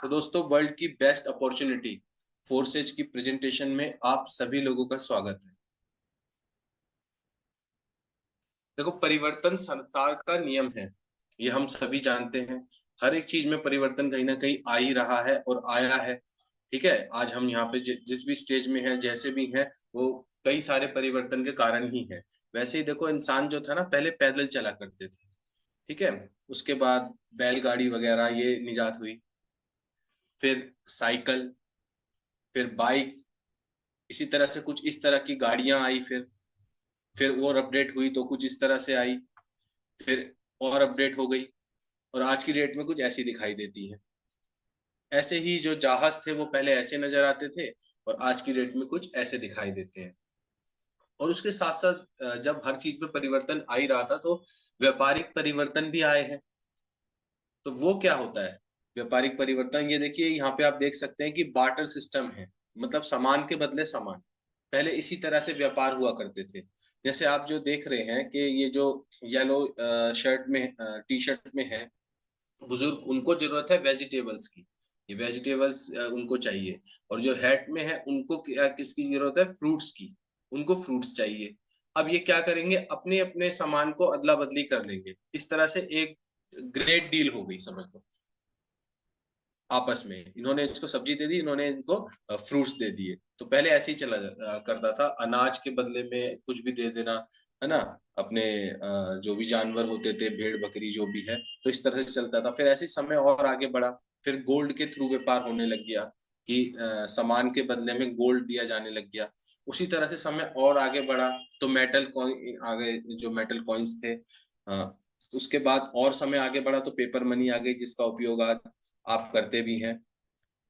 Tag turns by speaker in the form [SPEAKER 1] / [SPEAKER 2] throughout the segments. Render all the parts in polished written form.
[SPEAKER 1] तो दोस्तों, वर्ल्ड की बेस्ट अपॉर्चुनिटी फोर्सेज की प्रेजेंटेशन में आप सभी लोगों का स्वागत है। देखो, परिवर्तन संसार का नियम है, ये हम सभी जानते हैं। हर एक चीज में परिवर्तन कहीं ना कहीं आ ही रहा है और आया है। ठीक है, आज हम यहाँ पे जिस भी स्टेज में हैं, जैसे भी हैं, वो कई सारे परिवर्तन के कारण ही है। वैसे ही देखो, इंसान जो था ना, पहले पैदल चला करते थे। ठीक है, उसके बाद बैलगाड़ी वगैरह ये निजात हुई, फिर साइकिल, फिर बाइक्स, इसी तरह से कुछ इस तरह की गाड़ियां आई, फिर और अपडेट हुई तो कुछ इस तरह से आई, फिर और अपडेट हो गई, और आज की डेट में कुछ ऐसी दिखाई देती है। ऐसे ही जो जहाज थे वो पहले ऐसे नजर आते थे, और आज की डेट में कुछ ऐसे दिखाई देते हैं। और उसके साथ साथ जब हर चीज में परिवर्तन आ ही रहा था, तो व्यापारिक परिवर्तन भी आए हैं। तो वो क्या होता है व्यापारिक परिवर्तन? ये देखिए, यहाँ पे आप देख सकते हैं कि बार्टर सिस्टम है, मतलब सामान के बदले सामान। पहले इसी तरह से व्यापार हुआ करते थे। जैसे आप जो देख रहे हैं कि ये जो येलो शर्ट में टी शर्ट में है बुजुर्ग, उनको जरूरत है वेजिटेबल्स की। ये वेजिटेबल्स उनको चाहिए। और जो हैट में है उनको किसकी जरूरत है? फ्रूट्स की। उनको फ्रूट्स चाहिए। अब ये क्या करेंगे? अपने अपने सामान को अदला बदली कर लेंगे। इस तरह से एक ग्रेट डील हो गई, समझ लो। आपस में इन्होंने इसको सब्जी दे दी, इन्होंने इनको फ्रूट्स दे दिए। तो पहले ऐसे ही चला करता था, अनाज के बदले में कुछ भी दे देना, है ना। अपने जो भी जानवर होते थे, भेड़ बकरी जो भी है, तो इस तरह से चलता था। फिर ऐसे समय और आगे बढ़ा, फिर गोल्ड के थ्रू व्यापार होने लग गया कि सामान के बदले में गोल्ड दिया जाने लग गया। उसी तरह से समय और आगे बढ़ा, तो मेटल कॉइन आ गए, जो मेटल कॉइन्स थे। उसके बाद और समय आगे बढ़ा तो पेपर मनी आ गई, जिसका उपयोग आज आप करते भी हैं।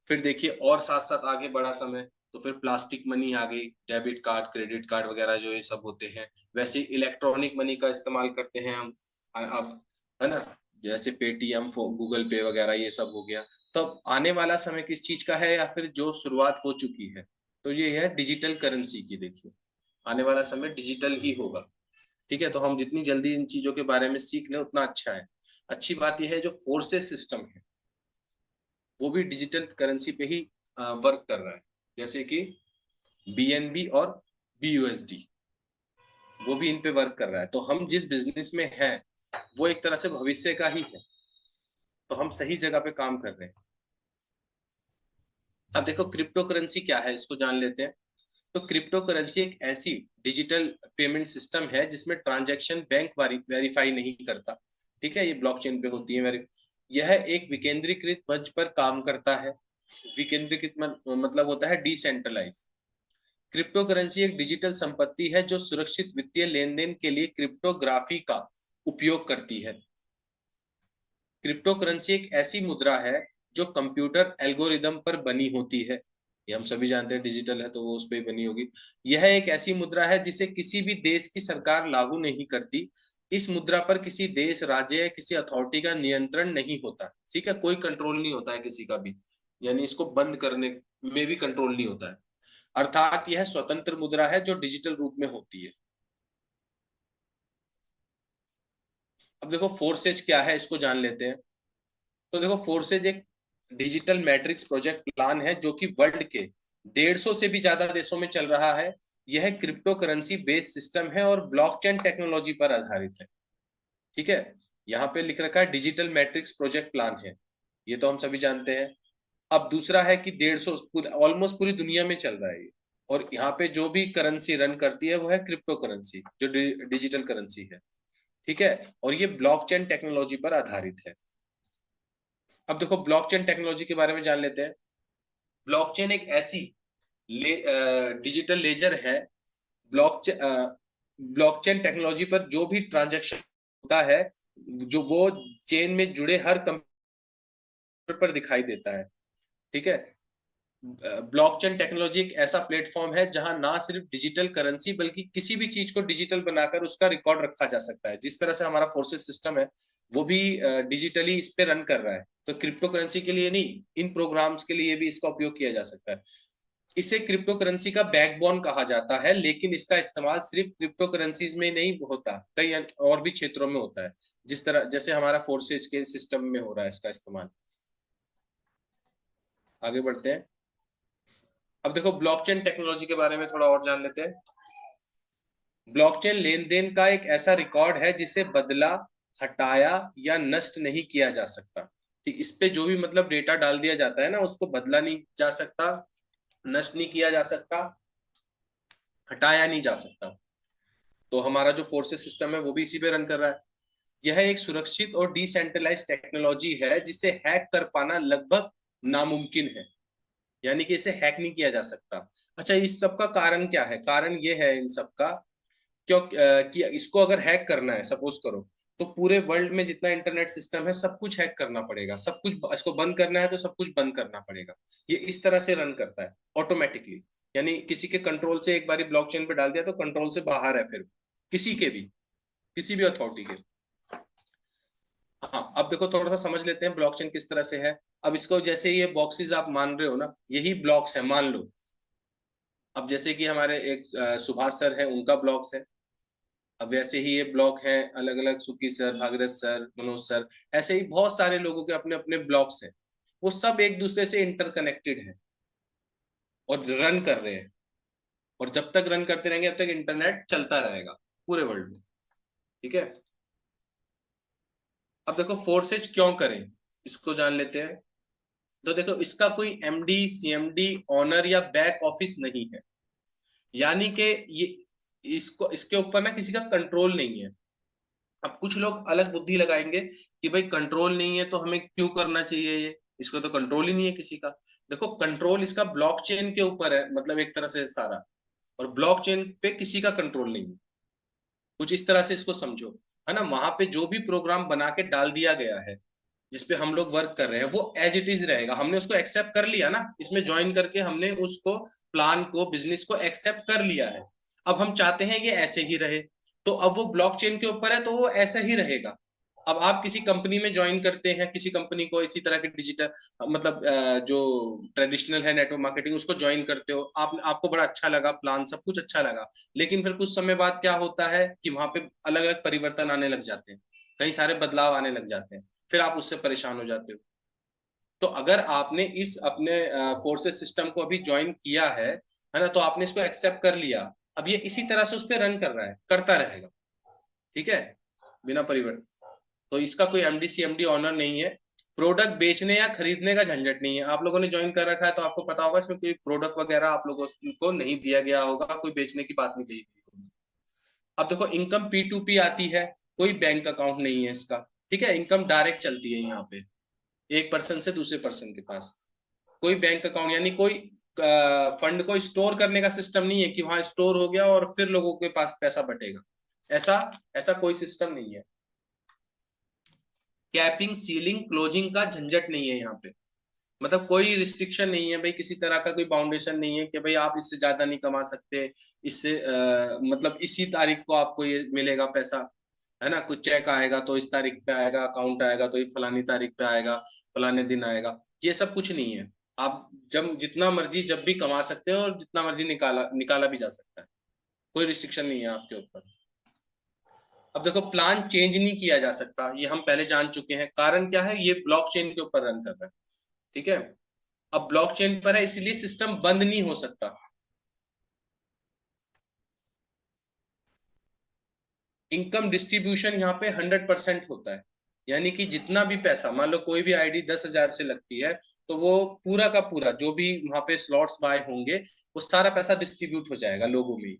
[SPEAKER 1] फिर देखिए, और साथ साथ आगे बढ़ा समय, तो फिर प्लास्टिक मनी आ गई, डेबिट कार्ड, क्रेडिट कार्ड वगैरह जो ये सब होते हैं। वैसे इलेक्ट्रॉनिक मनी का इस्तेमाल करते हैं हम अब, है ना। जैसे पेटीएम, गूगल पे वगैरह ये सब हो गया। तो अब आने वाला समय किस चीज का है, या फिर जो शुरुआत हो चुकी है, तो ये है डिजिटल करेंसी की। देखिए, आने वाला समय डिजिटल ही होगा। ठीक है, तो हम जितनी जल्दी इन चीजों के बारे में सीख लें उतना अच्छा है। अच्छी बात यह है, जो फोर्सेस सिस्टम है वो भी डिजिटल करेंसी पे ही वर्क कर रहा है। जैसे कि बीएनबी और बीयूएसडी, वो भी इन पे वर्क कर रहा है। तो हम जिस बिजनेस में हैं, वो एक तरह से भविष्य का ही है। तो हम सही जगह पे काम कर रहे हैं। अब देखो, क्रिप्टो करेंसी क्या है, इसको जान लेते हैं। तो क्रिप्टो करेंसी एक ऐसी डिजिटल पेमेंट सिस्टम है जिसमें ट्रांजैक्शन बैंक वेरीफाई नहीं करता। ठीक है, ये ब्लॉकचेन पे होती है। यह एक विकेंद्रीकृत मंच पर काम करता है। विकेंद्रीकृत मतलब होता है डिसेंट्रलाइज। क्रिप्टो करेंसी एक डिजिटल संपत्ति है जो सुरक्षित वित्तीय लेन देन के लिए क्रिप्टोग्राफी का उपयोग करती है। क्रिप्टो करेंसी एक ऐसी मुद्रा है जो कंप्यूटर एल्गोरिदम पर बनी होती है। ये हम सभी जानते हैं, डिजिटल है तो वो उस पर बनी होगी। यह एक ऐसी मुद्रा है जिसे किसी भी देश की सरकार लागू नहीं करती। इस मुद्रा पर किसी देश, राज्य या किसी अथॉरिटी का नियंत्रण नहीं होता। ठीक है, कोई कंट्रोल नहीं होता है किसी का भी। यानी इसको बंद करने में भी कंट्रोल नहीं होता है। अर्थात यह स्वतंत्र मुद्रा है जो डिजिटल रूप में होती है। अब देखो, फोर्सेज क्या है, इसको जान लेते हैं। तो देखो, फोर्सेज एक डिजिटल मैट्रिक्स प्रोजेक्ट प्लान है जो कि वर्ल्ड के 150 से भी ज्यादा देशों में चल रहा है। यह क्रिप्टो करेंसी बेस्ड सिस्टम है और ब्लॉकचेन टेक्नोलॉजी पर आधारित है। ठीक है, यहाँ पे लिख रखा है डिजिटल मैट्रिक्स प्रोजेक्ट प्लान है, ये तो हम सभी जानते हैं। अब दूसरा है कि 150, ऑलमोस्ट पूरी दुनिया में चल रहा है ये। और यहाँ पे जो भी करेंसी रन करती है वो है क्रिप्टो करेंसी, जो डिजिटल करेंसी है। ठीक है, और ये ब्लॉकचेन टेक्नोलॉजी पर आधारित है। अब देखो, ब्लॉकचेन टेक्नोलॉजी के बारे में जान लेते हैं। ब्लॉकचेन एक ऐसी डिजिटल लेजर है। ब्लॉकचेन ब्लॉकचेन टेक्नोलॉजी पर जो भी ट्रांजैक्शन होता है, जो वो चेन में जुड़े हर कंप्यूटर पर दिखाई देता है। ठीक है, ब्लॉकचेन टेक्नोलॉजी एक ऐसा प्लेटफॉर्म है जहां ना सिर्फ डिजिटल करेंसी बल्कि किसी भी चीज को डिजिटल बनाकर उसका रिकॉर्ड रखा जा सकता है। जिस तरह से हमारा फोर्सेस सिस्टम है, वो भी डिजिटली इस पे रन कर रहा है। तो क्रिप्टो करेंसी के लिए नहीं, इन प्रोग्राम्स के लिए भी इसका उपयोग किया जा सकता है। इसे क्रिप्टो करेंसी का बैकबोन कहा जाता है, लेकिन इसका इस्तेमाल सिर्फ क्रिप्टो करेंसीज में नहीं होता, कई और भी क्षेत्रों में होता है। जिस तरह जैसे हमारा फोर्सेज के सिस्टम में हो रहा है इसका इस्तेमाल। आगे बढ़ते हैं। अब देखो ब्लॉकचेन टेक्नोलॉजी के बारे में थोड़ा और जान लेते हैं। ब्लॉकचेन लेन देन का एक ऐसा रिकॉर्ड है जिसे बदला, हटाया या नष्ट नहीं किया जा सकता। ठीक, इस पे जो भी मतलब डेटा डाल दिया जाता है ना, उसको बदला नहीं जा सकता, नष्ट नहीं किया जा सकता, हटाया नहीं जा सकता। तो हमारा जो फोर्सेस सिस्टम है वो भी इसी पे रन कर रहा है। यह एक सुरक्षित और डिसेंट्रलाइज टेक्नोलॉजी है जिसे हैक कर पाना लगभग नामुमकिन है, यानी कि इसे हैक नहीं किया जा सकता। अच्छा, इस सब का कारण क्या है? कारण ये है इन सब का, क्यों कि इसको अगर हैक करना है, सपोज करो, तो पूरे वर्ल्ड में जितना इंटरनेट सिस्टम है सब कुछ हैक करना पड़ेगा, सब कुछ इसको बंद करना है तो सब कुछ बंद करना पड़ेगा। ये इस तरह से रन करता है ऑटोमेटिकली, यानी किसी के कंट्रोल से एक बारी ब्लॉकचेन पे डाल दिया तो कंट्रोल से बाहर है फिर किसी के भी, किसी भी अथॉरिटी के। हाँ, अब देखो थोड़ा सा समझ लेते हैं ब्लॉकचेन किस तरह से है। अब इसको जैसे ये बॉक्सेस आप मान रहे हो ना, यही ब्लॉक्स है मान लो। अब जैसे कि हमारे एक सुभाष सर है, उनका ब्लॉक्स है। अब वैसे ही ये ब्लॉक हैं अलग अलग, सुकी sir, Bhagirath sir, Manoj sir, ऐसे ही बहुत सारे लोगों के अपने अपने ब्लॉक्स हैं। वो सब एक दूसरे से इंटरकनेक्टेड हैं और रन कर रहे हैं। और जब तक रन करते रहेंगे तब तक इंटरनेट चलता रहेगा पूरे वर्ल्ड में। ठीक है। अब देखो फोर्सेज क्यों करें, इसको जान लेते हैं। तो देखो इसका कोई एमडी, सीएमडी, ऑनर या बैक ऑफिस नहीं है, यानी कि ये इसको इसके ऊपर ना किसी का कंट्रोल नहीं है। अब कुछ लोग अलग बुद्धि लगाएंगे कि भाई कंट्रोल नहीं है तो हमें क्यों करना चाहिए ये, इसको तो कंट्रोल ही नहीं है किसी का। देखो कंट्रोल इसका ब्लॉकचेन के ऊपर है, मतलब एक तरह से सारा, और ब्लॉकचेन पे किसी का कंट्रोल नहीं है। कुछ इस तरह से इसको समझो, है ना। वहां पे जो भी प्रोग्राम बना के डाल दिया गया है, जिसपे हम लोग वर्क कर रहे हैं, वो एज इट इज रहेगा। हमने उसको एक्सेप्ट कर लिया ना, इसमें ज्वाइन करके हमने उसको, प्लान को, बिजनेस को एक्सेप्ट कर लिया है। अब हम चाहते हैं ये ऐसे ही रहे, तो अब वो ब्लॉकचेन के ऊपर है तो वो ऐसा ही रहेगा। अब आप किसी कंपनी में ज्वाइन करते हैं, किसी कंपनी को इसी तरह के डिजिटल, मतलब जो ट्रेडिशनल है नेटवर्क मार्केटिंग, उसको ज्वाइन करते हो, आप आपको बड़ा अच्छा लगा, प्लान सब कुछ अच्छा लगा। लेकिन फिर कुछ समय बाद क्या होता है कि वहां पे अलग अलग परिवर्तन आने लग जाते हैं, कई सारे बदलाव आने लग जाते हैं, फिर आप उससे परेशान हो जाते हो। तो अगर आपने इस अपने फोर्सेस सिस्टम को अभी ज्वाइन किया है ना, तो आपने इसको एक्सेप्ट कर लिया। अब ये इसी तरह से उस पर रन कर रहा है, करता रहेगा। ठीक है, बिना परिवर्तन। तो इसका कोई एमडी, सीएमडी, ऑनर नहीं है। प्रोडक्ट बेचने या खरीदने का झंझट नहीं है। आप लोगों ने ज्वाइन कर रखा है तो आपको पता होगा इसमें कोई प्रोडक्ट वगैरह आप लोगों को नहीं दिया गया होगा, कोई बेचने की बात नहीं कही गई। अब देखो इनकम P2P आती है, कोई बैंक अकाउंट नहीं है इसका। ठीक है, इनकम डायरेक्ट चलती है यहाँ पे, एक पर्सन से दूसरे पर्सन के पास। कोई बैंक अकाउंट यानी कोई फंड को स्टोर करने का सिस्टम नहीं है कि वहां स्टोर हो गया और फिर लोगों के पास पैसा बटेगा। ऐसा ऐसा कोई सिस्टम नहीं है। कैपिंग, सीलिंग, क्लोजिंग का झंझट नहीं है यहाँ पे। मतलब कोई रिस्ट्रिक्शन नहीं है भाई, किसी तरह का कोई बाउंडेशन नहीं है कि भाई आप इससे ज्यादा नहीं कमा सकते, इससे मतलब इसी तारीख को आपको ये मिलेगा पैसा, है ना। कुछ चेक आएगा तो इस तारीख पे आएगा, अकाउंट आएगा तो ये फलानी तारीख पे आएगा, फलाने दिन आएगा। ये सब कुछ नहीं है। आप जब जितना मर्जी जब भी कमा सकते हो और जितना मर्जी निकाला निकाला भी जा सकता है। कोई रिस्ट्रिक्शन नहीं है आपके ऊपर। अब देखो प्लान चेंज नहीं किया जा सकता, ये हम पहले जान चुके हैं। कारण क्या है? ये ब्लॉकचेन के ऊपर रन कर रहा है। ठीक है। अब ब्लॉकचेन पर है इसलिए सिस्टम बंद नहीं हो सकता। इनकम डिस्ट्रीब्यूशन यहाँ पे 100% होता है, यानी कि जितना भी पैसा, मान लो कोई भी आईडी 10,000 से लगती है, तो वो पूरा का पूरा जो भी वहां पे स्लॉट्स बाय होंगे, वो सारा पैसा डिस्ट्रीब्यूट हो जाएगा लोगों में।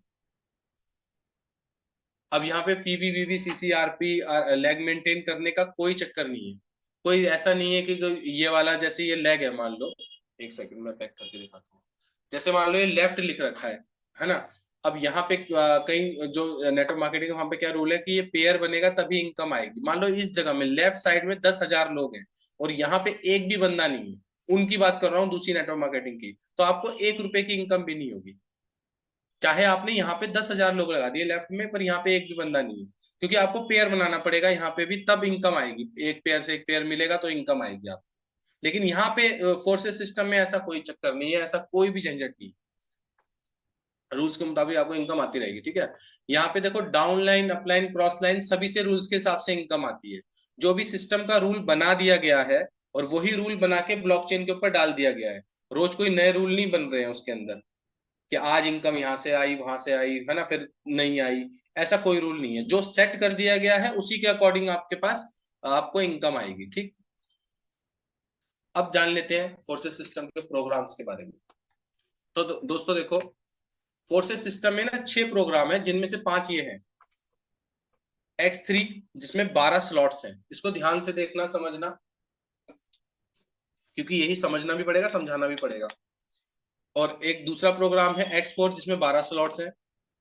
[SPEAKER 1] अब यहाँ पे पीवी, सीसीआरपी, लैग मेंटेन करने का कोई चक्कर नहीं है। कोई ऐसा नहीं है कि ये वाला, जैसे ये लैग है मान लो, एक सेकंड में पैक करके दिखाता हूँ। जैसे मान लो ये लेफ्ट लिख रखा है ना। अब यहाँ पे कहीं जो नेटवर्क मार्केटिंग वहां पे क्या रूल है कि ये पेयर बनेगा तभी इनकम आएगी। मान लो इस जगह में लेफ्ट साइड में 10,000 लोग हैं और यहाँ पे एक भी बंदा नहीं है, उनकी बात कर रहा हूँ दूसरी नेटवर्क मार्केटिंग की, तो आपको 1 रुपए की इनकम भी नहीं होगी। चाहे आपने यहाँ पे 10,000 लोग लगा दिए लेफ्ट में, पर यहाँ पे एक भी बंदा नहीं है, क्योंकि आपको पेयर बनाना पड़ेगा यहाँ पे भी, तब इनकम आएगी। एक पेयर से एक पेयर मिलेगा तो इनकम आएगी आपको। लेकिन यहाँ पे फोर्सेस सिस्टम में ऐसा कोई चक्कर नहीं है, ऐसा कोई भी झंझट नहीं। रूल्स के मुताबिक आपको इनकम आती रहेगी। ठीक है। यहाँ पे देखो down line, upline, cross line, सभी से रूल्स के हिसाब से इनकम आती है। जो भी सिस्टम का रूल बना दिया गया है और वही रूल बना के ब्लॉकचेन के ऊपर डाल दिया गया है। रोज कोई नए रूल नहीं बन रहे हैं उसके अंदर कि आज इनकम यहाँ से आई वहां से आई है ना, फिर नहीं आई। ऐसा कोई रूल नहीं है, जो सेट कर दिया गया है उसी के अकॉर्डिंग आपके पास आपको इनकम आएगी। ठीक, अब जान लेते हैं फोर्सेस सिस्टम के प्रोग्राम्स के बारे में। तो दोस्तों देखो, फोर्सेस सिस्टम में ना 6 प्रोग्राम है, जिनमें से 5 ये हैं। X3 जिसमें 12 स्लॉट्स हैं, इसको ध्यान से देखना समझना, क्योंकि यही समझना भी पड़ेगा समझाना भी पड़ेगा। और एक दूसरा प्रोग्राम है X4 जिसमें 12 स्लॉट्स हैं।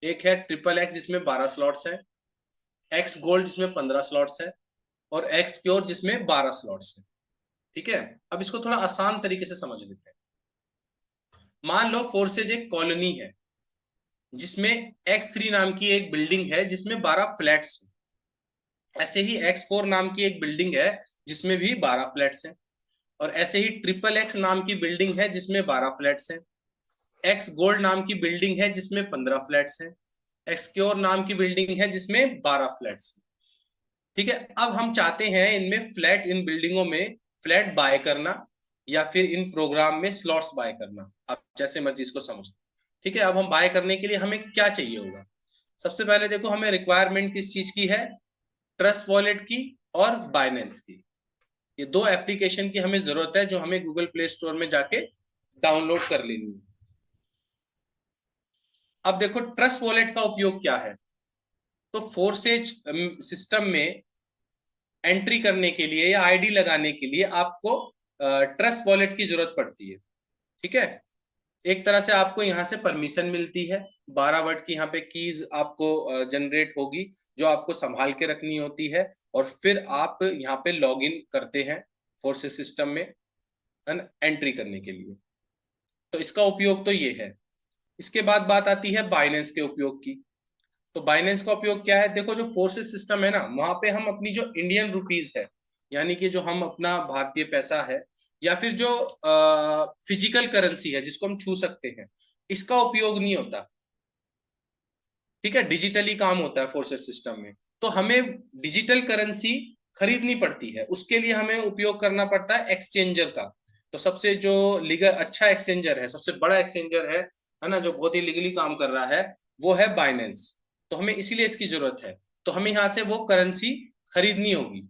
[SPEAKER 1] एक है ट्रिपल एक्स जिसमें 12 स्लॉट्स हैं। एक्स गोल्ड जिसमें 15 स्लॉट्स हैं। और एक्स क्योर जिसमें 12 स्लॉट्स हैं। ठीक है, अब इसको थोड़ा आसान तरीके से समझ लेते हैं। मान लो फोर्सेज एक कॉलोनी है जिसमें X3 नाम की एक बिल्डिंग है जिसमें 12 फ्लैट्स हैं। ऐसे ही X4 नाम की एक बिल्डिंग है जिसमें भी 12 फ्लैट्स हैं। और ऐसे ही ट्रिपल एक्स नाम की बिल्डिंग है जिसमें 12 फ्लैट्स हैं। एक्स गोल्ड नाम की बिल्डिंग है जिसमें 15 फ्लैट्स हैं। एक्स क्योर नाम की बिल्डिंग है जिसमें 12 फ्लैट्स हैं। ठीक है, अब हम चाहते हैं इनमें फ्लैट, इन बिल्डिंगों में फ्लैट बाय करना, या फिर इन प्रोग्राम में स्लॉट्स बाय करना, आप जैसे मर्जी इसको समझ। ठीक है, अब हम बाय करने के लिए हमें क्या चाहिए होगा। सबसे पहले देखो, हमें रिक्वायरमेंट किस चीज की है, ट्रस्ट वॉलेट की और बाइनेंस की। ये 2 एप्लीकेशन की हमें जरूरत है, जो हमें गूगल प्ले स्टोर में जाके डाउनलोड कर लेनी है। अब देखो, ट्रस्ट वॉलेट का उपयोग क्या है। तो फोर्सेज सिस्टम में एंट्री करने के लिए या आईडी लगाने के लिए आपको ट्रस्ट वॉलेट की जरूरत पड़ती है। ठीक है, एक तरह से आपको यहाँ से परमिशन मिलती है। 12 वर्ड की यहाँ पे कीज आपको जनरेट होगी, जो आपको संभाल के रखनी होती है। और फिर आप यहाँ पे लॉग इन करते हैं फोर्सेस सिस्टम में, है ना, एंट्री करने के लिए। तो इसका उपयोग तो ये है। इसके बाद बात आती है बाइनेंस के उपयोग की। तो बाइनेंस का उपयोग क्या है, देखो, जो फोर्सेस सिस्टम है ना, वहां पे हम अपनी जो इंडियन रुपीज है, यानी कि जो हम अपना भारतीय पैसा है, या फिर जो फिजिकल करेंसी है जिसको हम छू सकते हैं, इसका उपयोग नहीं होता। ठीक है, डिजिटली काम होता है फोर्सेस सिस्टम में। तो हमें डिजिटल करेंसी खरीदनी पड़ती है, उसके लिए हमें उपयोग करना पड़ता है एक्सचेंजर का। तो सबसे जो लीगल अच्छा एक्सचेंजर है, सबसे बड़ा एक्सचेंजर है ना, जो बहुत ही लीगली काम कर रहा है, वो है बाइनेंस। तो हमें इसीलिए इसकी जरूरत है। तो हमें यहाँ से वो करेंसी खरीदनी होगी।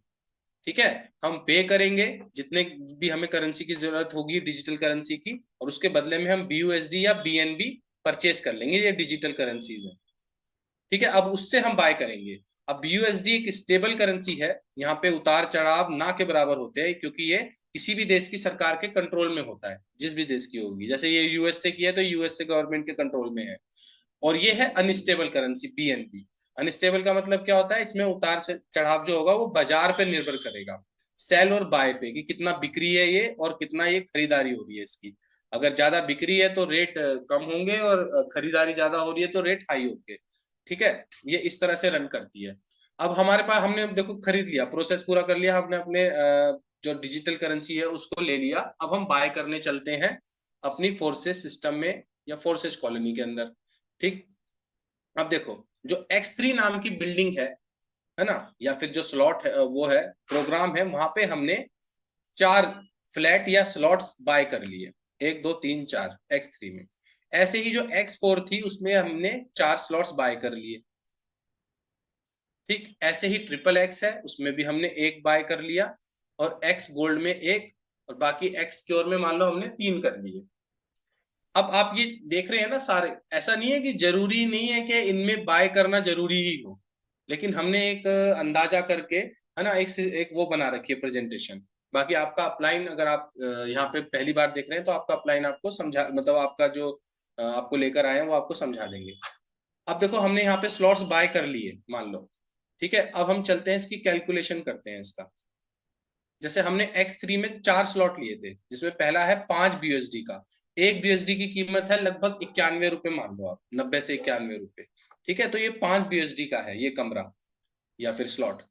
[SPEAKER 1] ठीक है, हम पे करेंगे जितने भी हमें करेंसी की जरूरत होगी डिजिटल करेंसी की, और उसके बदले में हम BUSD या BNB परचेज कर लेंगे, ये डिजिटल करेंसीज है। ठीक है, अब उससे हम बाय करेंगे। अब BUSD एक स्टेबल करेंसी है, यहाँ पे उतार चढ़ाव ना के बराबर होते हैं, क्योंकि ये किसी भी देश की सरकार के कंट्रोल में होता है, जिस भी देश की होगी। जैसे ये USA की है तो USA गवर्नमेंट के कंट्रोल में है। और ये है अनस्टेबल करेंसी, BNB। अनस्टेबल का मतलब क्या होता है, इसमें उतार चढ़ाव जो होगा वो बाजार पे निर्भर करेगा, सेल और बाय पे, कि कितना बिक्री है ये और कितना ये खरीदारी हो रही है इसकी। अगर ज्यादा बिक्री है तो रेट कम होंगे, और खरीदारी ज्यादा हो रही है तो रेट हाई होंगे। ठीक है, ये इस तरह से रन करती है। अब हमारे पास, हमने देखो खरीद लिया, प्रोसेस पूरा कर लिया, हमने अपने जो डिजिटल करेंसी है उसको ले लिया। अब हम बाय करने चलते हैं अपनी फोर्सेस सिस्टम में या फोर्सेस कॉलोनी के अंदर। ठीक, अब देखो, जो X3 नाम की बिल्डिंग है ना, या फिर जो स्लॉट है, वो है प्रोग्राम है, वहां पे हमने 4 फ्लैट या स्लॉट्स बाय कर लिए। 1 2 3 4 X3 में। ऐसे ही जो X4 थी उसमें हमने 4 स्लॉट्स बाय कर लिए। ठीक, ऐसे ही ट्रिपल एक्स है, उसमें भी हमने 1 बाय कर लिया। और एक्स गोल्ड में 1, और बाकी एक्स क्योर में मान लो हमने 3 कर लिए। अब आप ये देख रहे हैं ना सारे, ऐसा नहीं है कि जरूरी नहीं है कि इनमें बाय करना जरूरी ही हो, लेकिन हमने एक अंदाजा करके, है ना, एक वो बना रखी है प्रेजेंटेशन। बाकी आपका अपलाइन, अगर आप यहाँ पे पहली बार देख रहे हैं तो आपका अपलाइन आपको समझा, मतलब आपका जो आपको लेकर आए हैं वो आपको समझा देंगे। अब देखो, हमने यहाँ पे स्लॉट्स बाय कर लिए मान लो। ठीक है, अब हम चलते हैं इसकी कैलकुलेशन करते हैं इसका। जैसे हमने X3 में 4 स्लॉट लिए थे, जिसमें पहला है 5 BUSD का। एक BUSD की कीमत है लगभग 91 रुपए, मान लो आप 90 से 91 रुपए। ठीक है, तो ये 5 BUSD का है ये कमरा या फिर स्लॉट।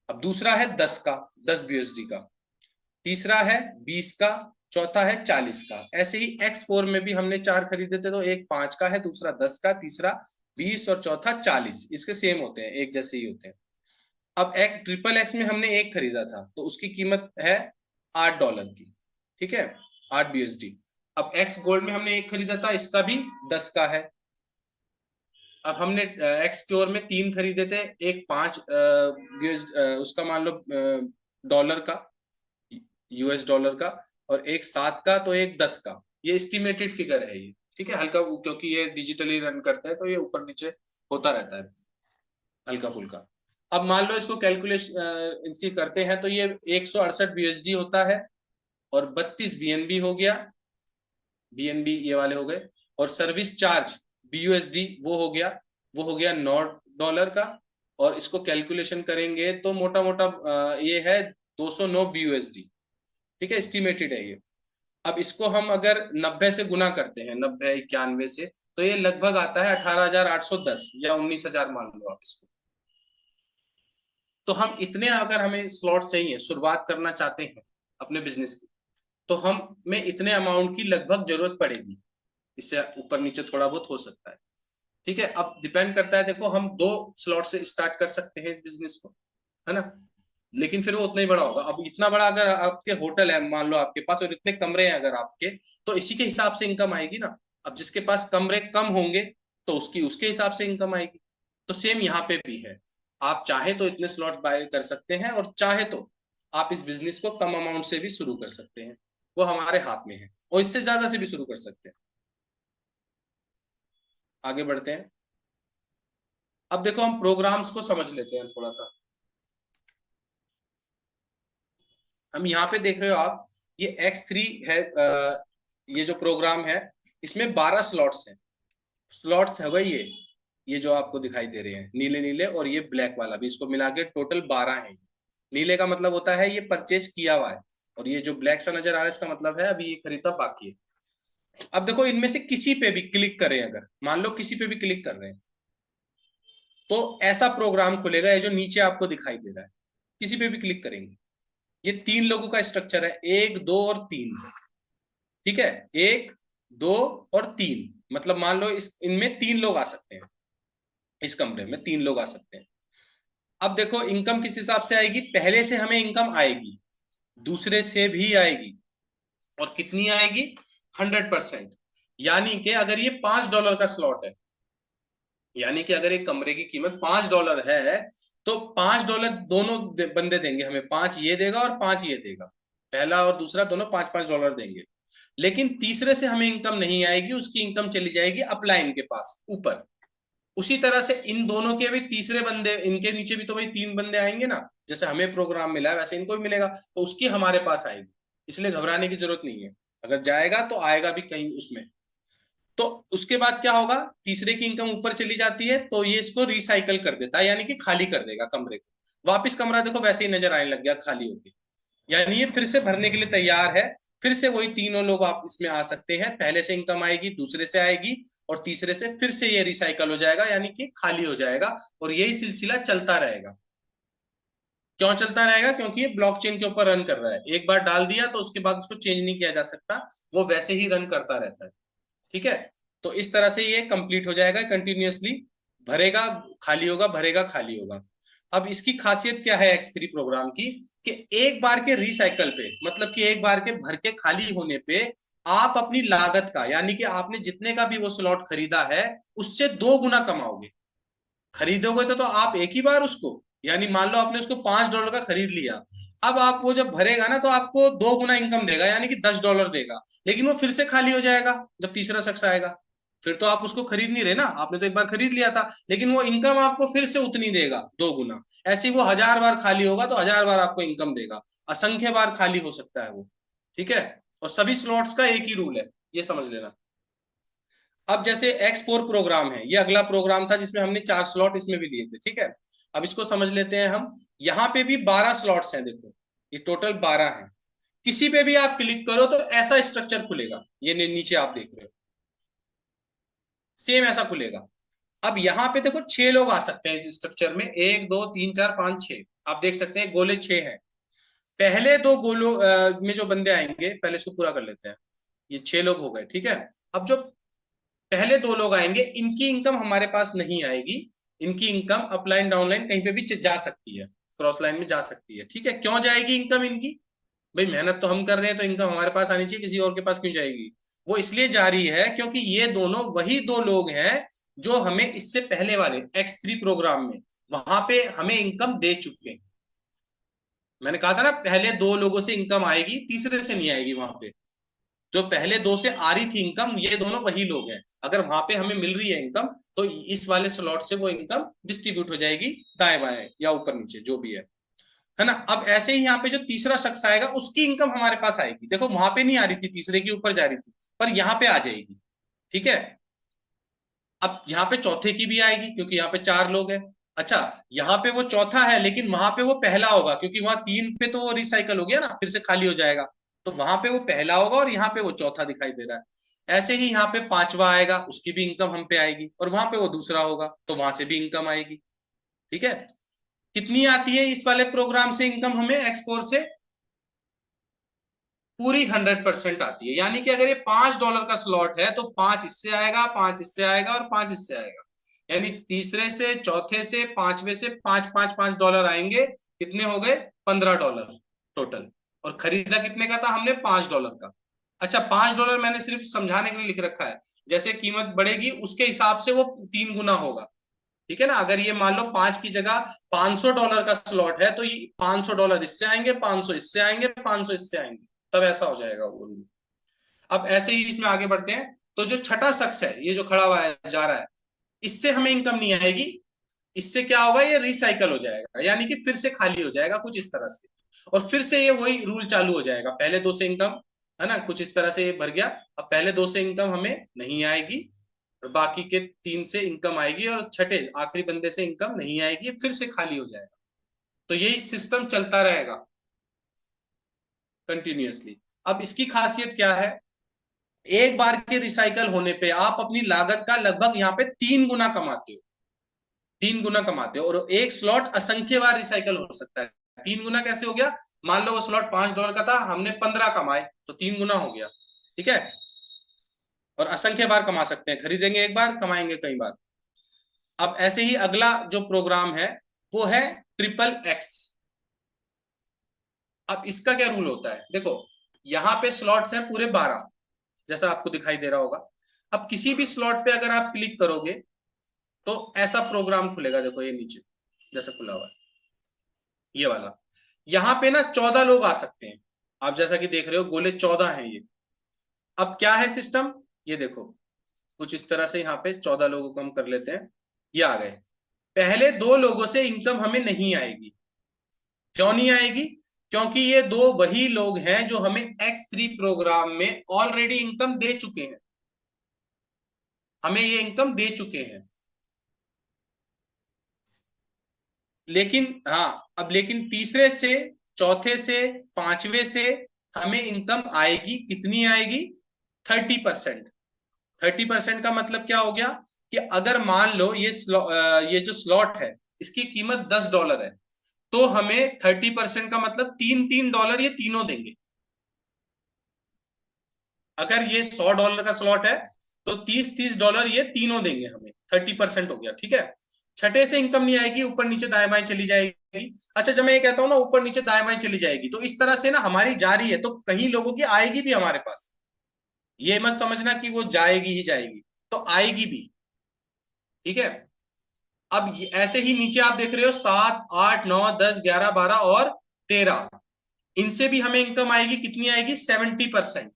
[SPEAKER 1] अब दूसरा है 10 का, 10 BUSD का। तीसरा है 20 का। चौथा है 40 का। ऐसे ही X4 में भी हमने 4 खरीदे थे, तो एक 5 का है, दूसरा 10 का, तीसरा 20 और चौथा 40। इसके सेम होते हैं, एक जैसे ही होते हैं। अब एक ट्रिपल एक्स में हमने 1 खरीदा था, तो उसकी कीमत है $8 की, ठीक है, 8 BUSD। अब एक्स गोल्ड में हमने एक खरीदा था, इसका भी 10 का है। अब हमने एक्स क्योर में 3 खरीदे थे, एक 5 उसका मान लो डॉलर का, US डॉलर का, और एक 7 का, तो एक 10 का। ये एस्टिमेटेड फिगर है ये, ठीक है, हल्का, क्योंकि ये डिजिटली रन करता है तो ये ऊपर नीचे होता रहता है हल्का फुल्का। अब मान लो इसको कैलकुलेशन इसकी करते हैं तो ये 168 BUSD होता है, और 32 BNB हो गया, BNB ये वाले हो गए, और सर्विस चार्ज BUSD वो हो गया $9 का। और इसको कैलकुलेशन करेंगे तो मोटा मोटा ये है 209 BUSD, ठीक है, एस्टिमेटेड है ये। अब इसको हम अगर 90 से गुना करते हैं, 90 91 से, तो ये लगभग आता है 18,810 या 19,000 मान लो आप इसको। तो हम इतने, अगर हमें स्लॉट चाहिए, शुरुआत करना चाहते हैं अपने बिजनेस की, तो हमें इतने अमाउंट की लगभग जरूरत पड़ेगी। इससे ऊपर नीचे थोड़ा बहुत हो सकता है, ठीक है। अब डिपेंड करता है, देखो हम 2 स्लॉट से स्टार्ट कर सकते हैं इस बिजनेस को, है ना, लेकिन फिर वो उतना ही बड़ा होगा। अब इतना बड़ा अगर आपके होटल है मान लो आपके पास, और इतने कमरे हैं अगर आपके, तो इसी के हिसाब से इनकम आएगी ना। अब जिसके पास कमरे कम होंगे तो उसकी उसके हिसाब से इनकम आएगी। तो सेम यहाँ पे भी है, आप चाहे तो इतने स्लॉट बाय कर सकते हैं, और चाहे तो आप इस बिजनेस को कम अमाउंट से भी शुरू कर सकते हैं, वो हमारे हाथ में है, और इससे ज्यादा से भी शुरू कर सकते हैं। आगे बढ़ते हैं। अब देखो हम प्रोग्राम्स को समझ लेते हैं थोड़ा सा। हम यहाँ पे देख रहे हो आप, ये X3 है, ये जो प्रोग्राम है इसमें 12 स्लॉट्स हैं। स्लॉट्स है भाई, ये जो आपको दिखाई दे रहे हैं नीले नीले, और ये ब्लैक वाला भी, इसको मिला के टोटल 12 है। नीले का मतलब होता है ये परचेज किया हुआ है, और ये जो ब्लैक सा नजर आ रहा है इसका मतलब है अभी ये खरीदा बाकी है। अब देखो इनमें से किसी पे भी क्लिक करें, अगर मान लो किसी पे भी क्लिक कर रहे हैं, तो ऐसा प्रोग्राम खुलेगा, ये जो नीचे आपको दिखाई दे रहा है, किसी पे भी क्लिक करेंगे। ये 3 लोगों का स्ट्रक्चर है, 1 2 और 3, ठीक है, 1 2 और 3, मतलब मान लो इस इनमें 3 लोग आ सकते हैं, इस कमरे में 3 लोग आ सकते हैं। अब देखो इनकम किस हिसाब से आएगी, पहले से हमें इनकम आएगी, दूसरे से भी आएगी, और कितनी आएगी, 100%। यानी कि अगर ये $5 का स्लॉट है, यानी कि अगर एक कमरे की कीमत $5 है, तो $5 दोनों बंदे देंगे हमें, 5 ये देगा और 5 ये देगा, पहला और दूसरा दोनों $5 देंगे। लेकिन तीसरे से हमें इनकम नहीं आएगी, उसकी इनकम चली जाएगी अपलाइन के पास ऊपर। उसी तरह से इन दोनों के भी तीसरे बंदे, इनके नीचे भी तो भाई 3 बंदे आएंगे ना, जैसे हमें प्रोग्राम मिला है वैसे इनको भी मिलेगा, तो उसकी हमारे पास आएगी। इसलिए घबराने की जरूरत नहीं है, अगर जाएगा तो आएगा भी कहीं उसमें। तो उसके बाद क्या होगा, तीसरे की इनकम ऊपर चली जाती है, तो ये इसको रिसाइकल कर देता है, यानी कि खाली कर देगा कमरे को, वापिस कमरा देखो वैसे ही नजर आने लग गया खाली होके, यानी ये फिर से भरने के लिए तैयार है। फिर से वही तीनों लोग आप इसमें आ सकते हैं, पहले से इनकम आएगी, दूसरे से आएगी, और तीसरे से फिर से ये रिसाइकल हो जाएगा, यानी कि खाली हो जाएगा, और यही सिलसिला चलता रहेगा। क्यों चलता रहेगा, क्योंकि ये ब्लॉकचेन के ऊपर रन कर रहा है, एक बार डाल दिया तो उसके बाद उसको चेंज नहीं किया जा सकता, वो वैसे ही रन करता रहता है, ठीक है। तो इस तरह से ये कंप्लीट हो जाएगा कंटिन्यूअसली, भरेगा खाली होगा, भरेगा खाली होगा। अब इसकी खासियत क्या है X3 प्रोग्राम की, कि एक बार के रिसाइकल पे, मतलब कि एक बार के भर के खाली होने पे आप अपनी लागत का, यानी कि आपने जितने का भी वो स्लॉट खरीदा है उससे 2 गुना कमाओगे। खरीदोगे तो आप एक ही बार उसको, यानी मान लो आपने उसको $5 का खरीद लिया, अब आप वो जब भरेगा ना तो आपको 2 गुना इनकम देगा, यानी कि $10 देगा, लेकिन वो फिर से खाली हो जाएगा जब तीसरा शख्स आएगा। फिर तो आप उसको खरीद नहीं रहे ना, आपने तो एक बार खरीद लिया था, लेकिन वो इनकम आपको फिर से उतनी देगा, 2 गुना। ऐसे ही वो 1000 बार खाली होगा तो 1000 बार आपको इनकम देगा, असंख्य बार खाली हो सकता है वो, ठीक है। और सभी स्लॉट्स का एक ही रूल है, ये समझ लेना। अब जैसे X4 प्रोग्राम है, ये अगला प्रोग्राम था जिसमें हमने 4 स्लॉट इसमें भी लिए थे, ठीक है। अब इसको समझ लेते हैं हम। यहाँ पे भी 12 स्लॉट्स हैं, देखो ये टोटल 12 है। किसी पे भी आप क्लिक करो तो ऐसा स्ट्रक्चर खुलेगा, ये नीचे आप देख रहे हो, सेम ऐसा खुलेगा। अब यहाँ पे देखो 6 लोग आ सकते हैं इस स्ट्रक्चर में, 1 2 3 4 5 6, आप देख सकते हैं गोले 6 हैं। पहले 2 गोलों में जो बंदे आएंगे, पहले इसको पूरा कर लेते हैं, ये 6 लोग हो गए, ठीक है। अब जो पहले 2 लोग आएंगे, इनकी इनकम हमारे पास नहीं आएगी, इनकी इनकम अपलाइन डाउनलाइन कहीं पे भी जा सकती है, क्रॉस लाइन में जा सकती है, ठीक है। क्यों जाएगी इनकम इनकी, भाई मेहनत तो हम कर रहे हैं तो इनकम हमारे पास आनी चाहिए, किसी और के पास क्यों जाएगी? वो इसलिए जा रही है क्योंकि ये दोनों वही दो लोग हैं जो हमें इससे पहले वाले X3 प्रोग्राम में वहां पे हमें इनकम दे चुके हैं। मैंने कहा था ना पहले दो लोगों से इनकम आएगी, तीसरे से नहीं आएगी। वहां पे जो पहले दो से आ रही थी इनकम, ये दोनों वही लोग हैं। अगर वहां पे हमें मिल रही है इनकम तो इस वाले स्लॉट से वो इनकम डिस्ट्रीब्यूट हो जाएगी दाएं बाएं या ऊपर नीचे जो भी है ना। अब ऐसे ही यहाँ पे जो तीसरा शख्स आएगा उसकी इनकम हमारे पास आएगी। देखो वहां पे नहीं आ रही थी, तीसरे के ऊपर जा रही थी, पर यहाँ पे आ जाएगी। ठीक है। अब यहाँ पे चौथे की भी आएगी क्योंकि यहाँ पे चार लोग हैं। अच्छा, यहाँ पे वो चौथा है लेकिन वहां पे वो पहला होगा क्योंकि वहां तीन पे तो वो रिसाइकल हो गया ना, फिर से खाली हो जाएगा। तो वहां पे वो पहला होगा और यहाँ पे वो चौथा दिखाई दे रहा है। ऐसे ही यहाँ पे पांचवा आएगा, उसकी भी इनकम हम पे आएगी, और वहां पे वो दूसरा होगा तो वहां से भी इनकम आएगी। ठीक है। कितनी आती है इस वाले प्रोग्राम से इनकम हमें X4 से? पूरी 100% आती है। यानी कि अगर ये $5 का स्लॉट है तो पांच इससे आएगा, पांच इससे आएगा और पांच इससे आएगा। यानी तीसरे से, चौथे से, पांचवे से पांच पांच $5 आएंगे। कितने हो गए? $15 टोटल। और खरीदा कितने का था हमने? $5 का। अच्छा, $5 मैंने सिर्फ समझाने के लिए लिख रखा है। जैसे कीमत बढ़ेगी उसके हिसाब से वो 3 गुना होगा। ठीक है ना। अगर ये मान लो 5 की जगह $500 का स्लॉट है तो ये $500 इससे आएंगे, 500 इससे आएंगे, 500 इससे आएंगे, तब ऐसा हो जाएगा वो रूल। अब ऐसे ही इसमें आगे बढ़ते हैं। तो जो छठा शख्स है, ये जो खड़ा हुआ है जा रहा है, इससे हमें इनकम नहीं आएगी। इससे क्या होगा? ये रिसाइकल हो जाएगा, यानी कि फिर से खाली हो जाएगा कुछ इस तरह से। और फिर से ये वही रूल चालू हो जाएगा, पहले दो से इनकम, है ना, कुछ इस तरह से ये भर गया। अब पहले दो से इनकम हमें नहीं आएगी और बाकी के तीन से इनकम आएगी, और छठे आखिरी बंदे से इनकम नहीं आएगी, फिर से खाली हो जाएगा। तो यही सिस्टम चलता रहेगा कंटिन्यूअसली। अब इसकी खासियत क्या है? एक बार के रिसाइकल होने पे आप अपनी लागत का लगभग यहाँ पे 3 गुना कमाते हो। 3 गुना कमाते हो, और एक स्लॉट असंख्य बार रिसाइकल हो सकता है। 3 गुना कैसे हो गया? मान लो वो स्लॉट $5 का था, हमने 15 कमाए तो 3 गुना हो गया। ठीक है। और असंख्य बार कमा सकते हैं, खरीदेंगे एक बार, कमाएंगे कई बार। अब ऐसे ही अगला जो प्रोग्राम है वो है XXX। अब इसका क्या रूल होता है? देखो, यहाँ पे स्लॉट्स हैं पूरे 12, जैसा आपको दिखाई दे रहा होगा। अब किसी भी स्लॉट पे अगर आप क्लिक करोगे तो ऐसा प्रोग्राम खुलेगा। देखो ये नीचे जैसा खुला हुआ है, ये वाला। यहाँ पे ना 14 लोग आ सकते हैं। आप जैसा कि देख रहे हो गोले 14 हैं ये। अब क्या है सिस्टम, ये देखो कुछ इस तरह से। यहाँ पे 14 लोगों को हम कर लेते हैं, ये आ गए। पहले दो लोगों से इनकम हमें नहीं आएगी। क्यों नहीं आएगी? क्योंकि ये दो वही लोग हैं जो हमें X3 प्रोग्राम में ऑलरेडी इनकम दे चुके हैं, हमें ये इनकम दे चुके हैं। लेकिन हाँ, अब लेकिन तीसरे से, चौथे से, पांचवे से हमें इनकम आएगी। कितनी आएगी? 30%। 30% का मतलब क्या हो गया कि अगर मान लो ये जो स्लॉट है इसकी कीमत $10 है, तो हमें 30% का मतलब $3 ये तीनों देंगे। अगर ये $100 का स्लॉट है तो $30 ये तीनों देंगे हमें। 30% हो गया। ठीक है। छठे से इनकम नहीं आएगी, ऊपर नीचे दाएं बाएं चली जाएगी। अच्छा, जब मैं ये कहता हूं ना ऊपर नीचे दाएं बाएं चली जाएगी, तो इस तरह से ना हमारी जा रही है तो कहीं लोगों की आएगी भी हमारे पास। ये मत समझना कि वो जाएगी ही जाएगी, तो आएगी भी। ठीक है। अब ऐसे ही नीचे आप देख रहे हो 7, 8, 9, 10, 11, 12 और 13, इनसे भी हमें इनकम आएगी। कितनी आएगी? 70%।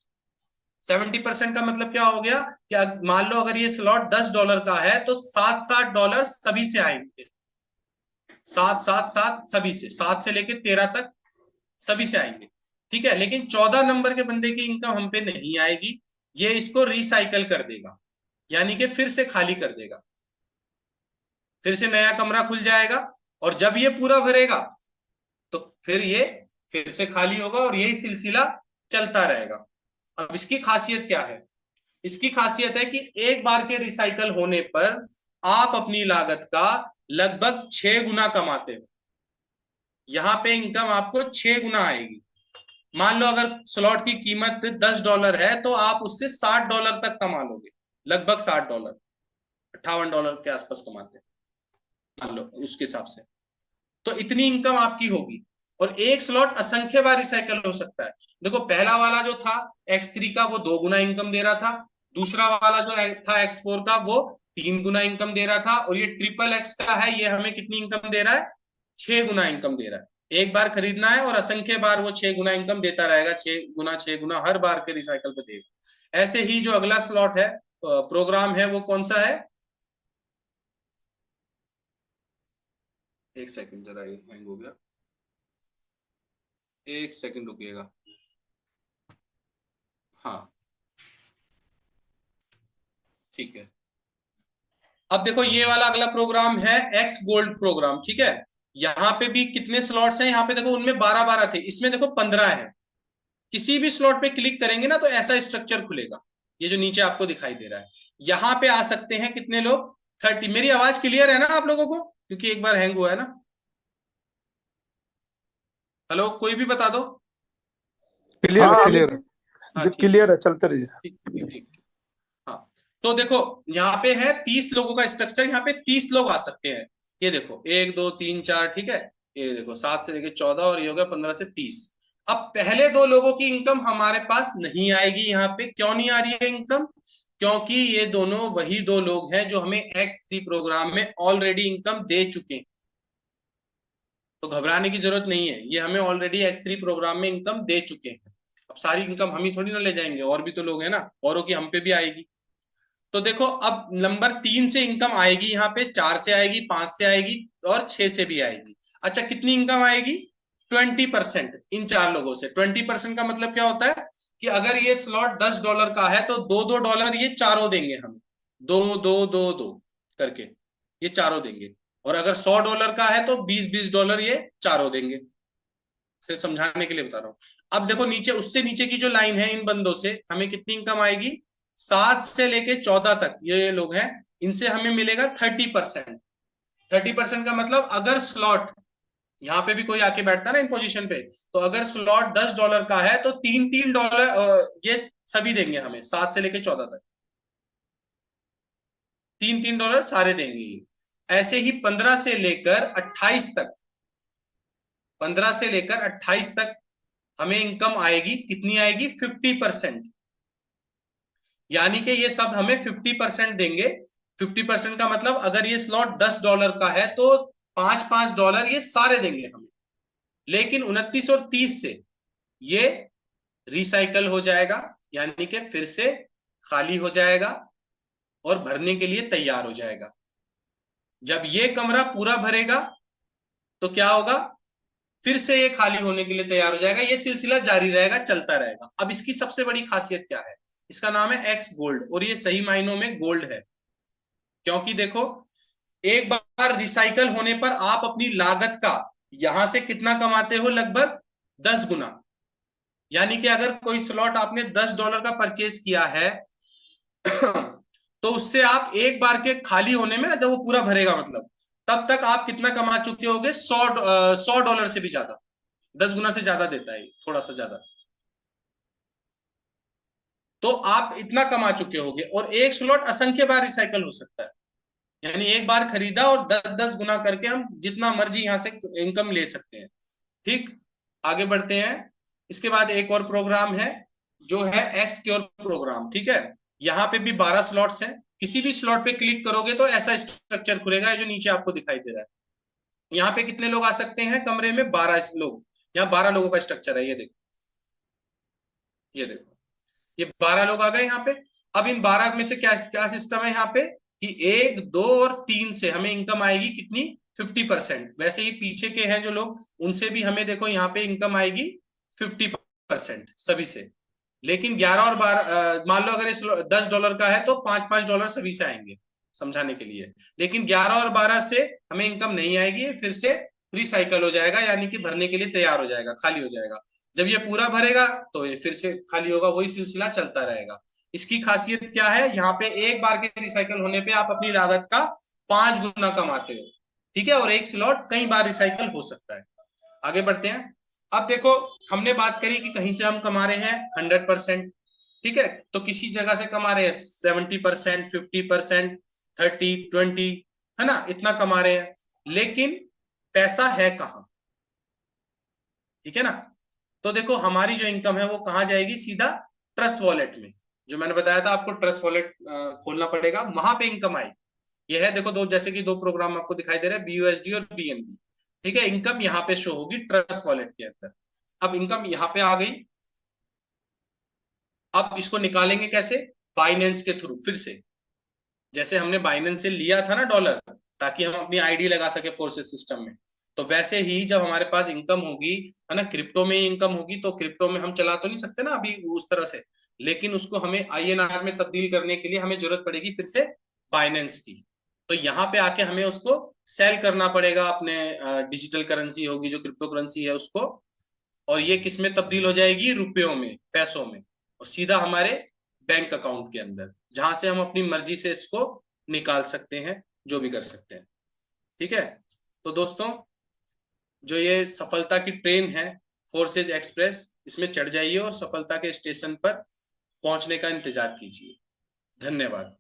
[SPEAKER 1] 70% का मतलब क्या हो गया कि मान लो अगर ये स्लॉट $10 का है तो $7 सभी से आएंगे। 7 7 7 सभी से, 7 से लेके 13 तक सभी से आएंगे। ठीक है। लेकिन 14 नंबर के बंदे की इनकम हम पे नहीं आएगी। ये इसको रिसाइकल कर देगा, यानी कि फिर से खाली कर देगा, फिर से नया कमरा खुल जाएगा। और जब ये पूरा भरेगा तो फिर ये फिर से खाली होगा, और यही सिलसिला चलता रहेगा। अब इसकी खासियत क्या है? इसकी खासियत है कि एक बार के रिसाइकल होने पर आप अपनी लागत का लगभग 6 गुना कमाते हो। यहां पे इनकम आपको 6 गुना आएगी। मान लो अगर स्लॉट की कीमत $10 है तो आप उससे $60 तक कमा लोगे। लगभग $60, $58 के आसपास कमाते हैं मान लो उसके हिसाब से। तो इतनी इनकम आपकी होगी। और एक स्लॉट असंख्य बार रिसाइकल हो सकता है। देखो पहला वाला जो था X3 का, वो 2 गुना इनकम दे रहा था। दूसरा वाला जो था X4 का, वो 3 गुना इनकम दे रहा था। और ये ट्रिपल एक्स का है, ये हमें कितनी इनकम दे रहा है? 6 गुना इनकम दे रहा है। एक बार खरीदना है और असंख्य बार वो 6 गुना इनकम देता रहेगा, 6 गुना 6 गुना हर बार के रिसाइकल पे देगा। ऐसे ही जो अगला स्लॉट है, प्रोग्राम है, वो कौन सा है? एक सेकंड, जरा ये हैंग हो गया, एक सेकंड रुकिएगा। हाँ ठीक है। अब देखो ये वाला अगला प्रोग्राम है एक्स गोल्ड प्रोग्राम, ठीक है। यहाँ पे भी कितने स्लॉट्स हैं? यहाँ पे देखो उनमें 12-12 थे, इसमें देखो 15 है। किसी भी स्लॉट पे क्लिक करेंगे ना तो ऐसा स्ट्रक्चर खुलेगा, ये जो नीचे आपको दिखाई दे रहा है। यहाँ पे आ सकते हैं कितने लोग? 30। मेरी आवाज क्लियर है ना आप लोगों को? क्योंकि एक बार हैंग हुआ है ना। हेलो, कोई भी बता दो।
[SPEAKER 2] क्लियर है,
[SPEAKER 3] हाँ
[SPEAKER 2] क्लियर है।
[SPEAKER 1] हाँ ठीक
[SPEAKER 3] क्लियर है, चलते रहिए।
[SPEAKER 1] ठीक ठीक ठीक। हाँ, तो देखो यहाँ पे है 30 लोगों का स्ट्रक्चर, यहाँ पे 30 लोग आ सकते हैं। ये देखो 1 2 3 4, ठीक है। ये देखो 7 से लेके 14, और ये हो गया 15 से 30। अब पहले 2 लोगों की इनकम हमारे पास नहीं आएगी। यहाँ पे क्यों नहीं आ रही है इनकम? क्योंकि ये दोनों वही 2 लोग हैं जो हमें X3 प्रोग्राम में ऑलरेडी इनकम दे चुके हैं। तो घबराने की जरूरत नहीं है, ये हमें ऑलरेडी X3 प्रोग्राम में इनकम दे चुके हैं। अब सारी इनकम हम ही थोड़ी ना ले जाएंगे, और भी तो लोग हैं ना, औरों की हम पे भी आएगी। तो देखो अब नंबर 3 से इनकम आएगी, यहाँ पे 4 से आएगी, 5 से आएगी, और 6 से भी आएगी। अच्छा, कितनी इनकम आएगी? 20%। इन 4 लोगों से 20% का मतलब क्या होता है कि अगर ये स्लॉट $10 का है तो $2 ये चारों देंगे हमें। दो दो दो दो करके ये चारों देंगे। और अगर $100 का है तो $20 ये चारों देंगे। फिर समझाने के लिए बता रहा हूं। अब देखो नीचे, उससे नीचे की जो लाइन है, इन बंदों से हमें कितनी इनकम आएगी? 7 से लेके 14 तक ये लोग हैं, इनसे हमें मिलेगा 30%। 30% का मतलब अगर स्लॉट यहाँ पे भी कोई आके बैठता है ना इन पोजीशन पे, तो अगर स्लॉट $10 का है तो $3-3 ये सभी देंगे हमें, 7 से लेके 14 तक। $3-3 सारे देंगे। ऐसे ही 15 से लेकर 28 तक, 15 से लेकर 28 तक हमें इनकम आएगी। कितनी आएगी? 50%। यानी कि ये सब हमें 50% देंगे। 50% का मतलब अगर ये स्लॉट $10 का है तो $5-5 ये सारे देंगे हमें। लेकिन 29 और 30 से ये रिसाइकल हो जाएगा, यानी कि फिर से खाली हो जाएगा और भरने के लिए तैयार हो जाएगा। जब ये कमरा पूरा भरेगा तो क्या होगा? फिर से ये खाली होने के लिए तैयार हो जाएगा। ये सिलसिला जारी रहेगा, चलता रहेगा। अब इसकी सबसे बड़ी खासियत क्या है? इसका नाम है एक्स गोल्ड, और ये सही मायनों में गोल्ड है। क्योंकि देखो, एक बार रिसाइकल होने पर आप अपनी लागत का यहां से कितना कमाते हो? लगभग 10 गुना। यानी कि अगर कोई स्लॉट आपने $10 का परचेज किया है तो उससे आप एक बार के खाली होने में ना, जब वो पूरा भरेगा मतलब, तब तक आप कितना कमा चुके होगे? 100 $100 से भी ज्यादा। 10 गुना से ज्यादा देता है, थोड़ा सा ज्यादा। तो आप इतना कमा चुके होगे। और एक स्लॉट असंख्य बार रिसाइकल हो सकता है, यानी एक बार खरीदा और 10-10 गुना करके हम जितना मर्जी यहां से इनकम ले सकते हैं। ठीक, आगे बढ़ते हैं। इसके बाद एक और प्रोग्राम है जो है एक्स क्योर प्रोग्राम, ठीक है। यहाँ पे भी 12 स्लॉट्स हैं। किसी भी स्लॉट पे क्लिक करोगे तो ऐसा स्ट्रक्चर खुलेगा जो नीचे आपको दिखाई दे रहा है। यहाँ पे कितने लोग आ सकते हैं कमरे में? 12 लोग। यहाँ 12 लोगों का स्ट्रक्चर है, ये देखो, ये देखो, ये 12 लोग आ गए यहाँ पे। अब इन 12 में से क्या क्या सिस्टम है यहाँ पे कि 1 2 और 3 से हमें इनकम आएगी कितनी? 50%। वैसे ही पीछे के हैं जो लोग, उनसे भी हमें देखो यहाँ पे इनकम आएगी 50% सभी से। लेकिन 11 और 12, मान लो अगर इस $10 का है तो $5-5 सभी से आएंगे, समझाने के लिए। लेकिन 11 और 12 से हमें इनकम नहीं आएगी, फिर से रिसाइकल हो जाएगा, यानी कि भरने के लिए तैयार हो जाएगा, खाली हो जाएगा। जब ये पूरा भरेगा तो ये फिर से खाली होगा, वही सिलसिला चलता रहेगा। इसकी खासियत क्या है? यहाँ पे एक बार के रिसाइकल होने पे आप अपनी लागत का 5 गुना कमाते हो, ठीक है। और एक स्लॉट कई बार रिसाइकल हो सकता है। आगे बढ़ते हैं। अब देखो, हमने बात करी कि कहीं से हम कमा रहे हैं 100%, ठीक है। तो किसी जगह से कमा रहे हैं 70%, 50%, 30, 20, है ना, इतना कमा रहे हैं। लेकिन पैसा है कहाँ? ठीक है ना। तो देखो हमारी जो इनकम है वो कहाँ जाएगी, सीधा ट्रस्ट वॉलेट में। जो मैंने बताया था आपको ट्रस्ट वॉलेट खोलना पड़ेगा, वहां पे इनकम आएगी। ये है देखो दो, जैसे कि दो प्रोग्राम आपको दिखाई दे रहे हैं, BUSD और BNB। ठीक है, इनकम यहाँ पे शो होगी ट्रस्ट वॉलेट के अंदर। अब इनकम यहाँ पे आ गई। अब इसको निकालेंगे कैसे, बाइनेंस के थ्रू। फिर से जैसे हमने बाइनेंस से लिया था ना डॉलर, ताकि हम अपनी आईडी लगा सके फोर्सेस सिस्टम में, तो वैसे ही जब हमारे पास इनकम होगी, है ना, क्रिप्टो में ही इनकम होगी, तो क्रिप्टो में हम चला तो नहीं सकते ना अभी उस तरह से, लेकिन उसको हमें INR में तब्दील करने के लिए हमें जरूरत पड़ेगी फिर से बाइनेंस की। तो यहाँ पे आके हमें उसको सेल करना पड़ेगा, अपने डिजिटल करेंसी होगी जो क्रिप्टो करेंसी है उसको, और ये किस में तब्दील हो जाएगी, रुपयों में, पैसों में, और सीधा हमारे बैंक अकाउंट के अंदर, जहां से हम अपनी मर्जी से इसको निकाल सकते हैं, जो भी कर सकते हैं। ठीक है। तो दोस्तों, जो ये सफलता की ट्रेन है फोर्सेज एक्सप्रेस, इसमें चढ़ जाइए और सफलता के स्टेशन पर पहुंचने का इंतजार कीजिए। धन्यवाद।